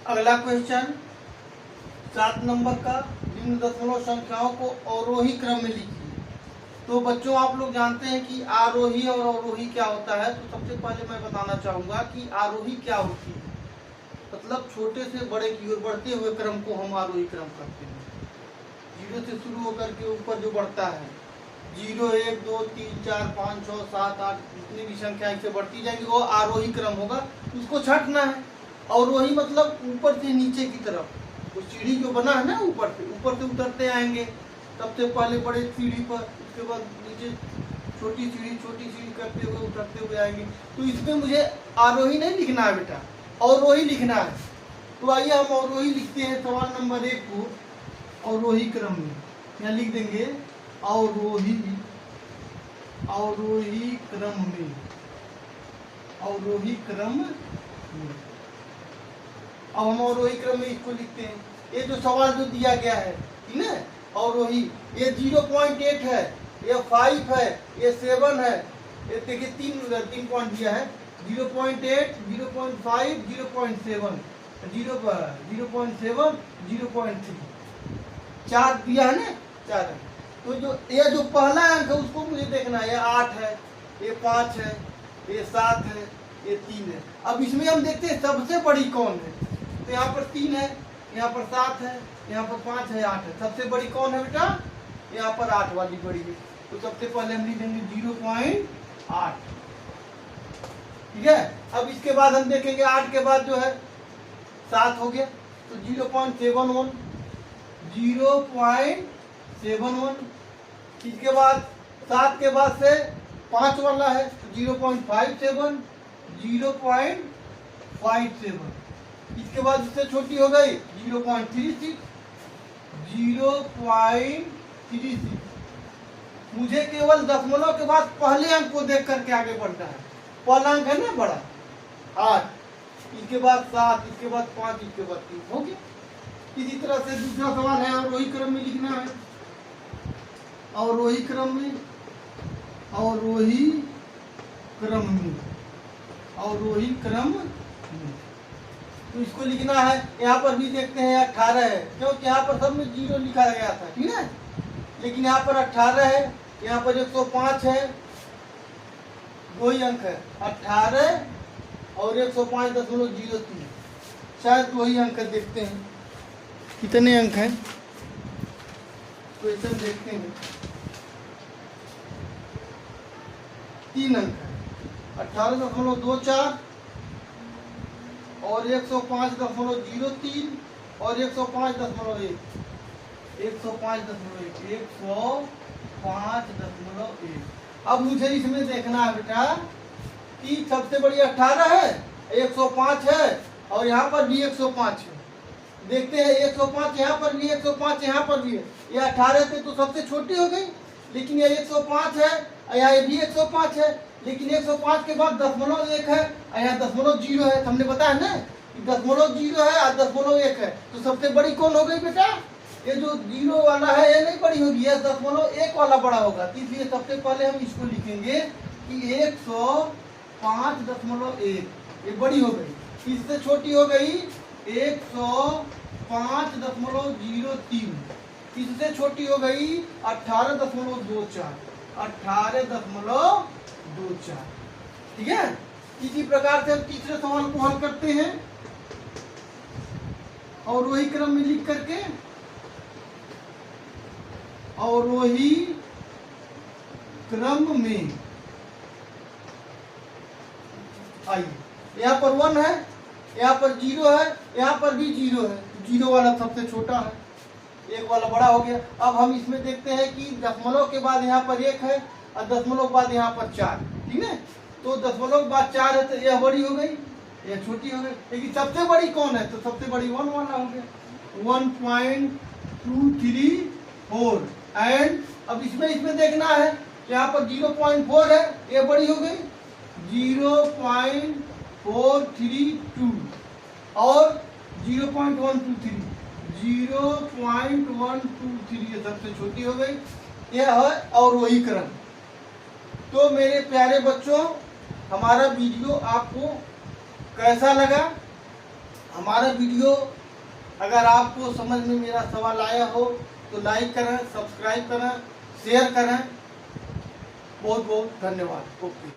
अगला question 7 number का, निम्न दशमलव संख्याओं को अवरोही क्रम में लिखिए। तो बच्चों आप लोग जानते हैं कि आरोही और अवरोही क्या होता है। तो सबसे पहले मैं बताना चाहूँगा कि आरोही क्या होती है। मतलब छोटे से बड़े की ओर बढ़ते हुए क्रम को हम आरोही क्रम कहते हैं। 0 से शुरू होकर के ऊपर जो बढ़ता है, 0 1 2 3 4 5 6 7 8 जितनी भी संख्या इससे बढ़ती जाएगी वो आरोही क्रम होगा, उसको छंटना है। अवरोही मतलब ऊपर से नीचे की तरफ, वो सीढ़ी जो बना है ना ऊपर से उतरते आएंगे। सबसे पहले बड़े सीढ़ी पर, उसके बाद नीचे छोटी सीढ़ी करते हुए उतरते हुए आएंगे। तो इसमें मुझे आरोही नहीं लिखना है बेटा, अवरोही लिखना है। तो आइए हम अवरोही लिखते हैं सवाल नंबर 1 को अवरोही क्रम में। यहाँ लिख देंगे अवरोही क्रम में, अवरोही क्रम में। अब हम अवरोही क्रम में इसको लिखते हैं। ये जो सवाल जो दिया गया है, ठीक है, अवरोही, ये 0.8 है, ये 5 है, ये 7 है। ये देखिए 3 पॉइंट दिया है, 0.8, 0.5, 0.7, 0.7, 0.3, 4 दिया है ना, 4 है। तो जो पहला अंक है उसको मुझे देखना है। ये 8 है, ये 5 है, ये 7 है, ये 3 है। अब इसमें हम देखते हैं सबसे बड़ी कौन है। तो यहाँ पर 3 है, यहाँ पर 7 है, यहाँ पर 5 है, 8 है। सबसे बड़ी कौन है बेटा? यहाँ पर 8 वाली बड़ी है। तो सबसे पहले हम लिख देंगे 0.8, ठीक है। अब इसके बाद हम देखेंगे 8 के बाद जो है 7 हो गया, तो 0.71, 0.71। इसके बाद 7 के बाद से 5 वाला है, तो 0.57, 0.57। इसके बाद इससे छोटी हो गई 0.36, 0.36। मुझे केवल दशमलव के बाद पहले अंक को देख करके आगे बढ़ना है। पहला अंक है ना बड़ा 8, इसके बाद 7, इसके बाद 5, इसके बाद 3 हो गया। इसी तरह से दूसरा सवाल है अवरोही क्रम में लिखना है। अवरोही क्रम में, अवरोही क्रम में, अवरोही क्रम में। तो इसको लिखना है। यहाँ पर भी देखते हैं 18 है, क्योंकि यहाँ पर सब में 0 लिखा गया था, ठीक है। लेकिन यहाँ पर 18 है, यहाँ पर 105 है, 2 ही अंक है, 18 और 105.03। शायद 2 ही अंक देखते हैं कितने अंक हैं। क्वेश्चन देखते हैं, 3 अंक है, 18.24 और 105.03 और 105.1, 105.1। अब मुझे इसमें देखना है बेटा कि सबसे बड़ी 18 है, 105 है और यहाँ पर भी 105 है। देखते हैं 105 यहाँ पर भी, 105 यहाँ पर भी है। ये 18 थे तो सबसे छोटी हो गई, लेकिन ये 105 है, यहाँ ये भी 105 है, लेकिन 105 के बाद 0.1 है, यहाँ 0.0 है। हमने बताया ना कि 0.0 है और 0.1 है। तो सबसे बड़ी कौन हो गई बेटा? ये जो 0 वाला है ये नहीं बड़ी होगी, ये 0.1 वाला बड़ा होगा। इसलिए सबसे पहले हम इसको लिखेंगे कि 105.1 ये बड़ी हो गई। इससे छोटी हो गई 105.03। इससे छोटी हो गई 18.24, 18.24, ठीक है। इसी प्रकार से हम तीसरे सवाल को हल करते हैं और वही क्रम में लिख करके, और वही क्रम में। आइए, यहाँ पर 1 है, यहाँ पर 0 है, यहाँ पर भी 0 है। 0 वाला सबसे छोटा है, 1 वाला बड़ा हो गया। अब हम इसमें देखते हैं कि दशमलव के बाद यहाँ पर 1 है और दशमलव के बाद यहाँ पर 4, ठीक है। तो दशमलव के बाद 4 है तो यह बड़ी हो गई, यह छोटी हो गई। लेकिन सबसे बड़ी कौन है? तो सबसे बड़ी 1 वाला हो गया, 1.234। एंड अब इसमें देखना है, यहाँ पर 0.4 है, यह बड़ी हो गई 0.432 और 0.123, 0.123 ये सबसे छोटी हो गई। यह है और वही क्रम। तो मेरे प्यारे बच्चों, हमारा वीडियो आपको कैसा लगा हमारा वीडियो अगर आपको समझ में मेरा सवाल आया हो तो लाइक करें, सब्सक्राइब करें, शेयर करें। बहुत बहुत धन्यवाद। ओके।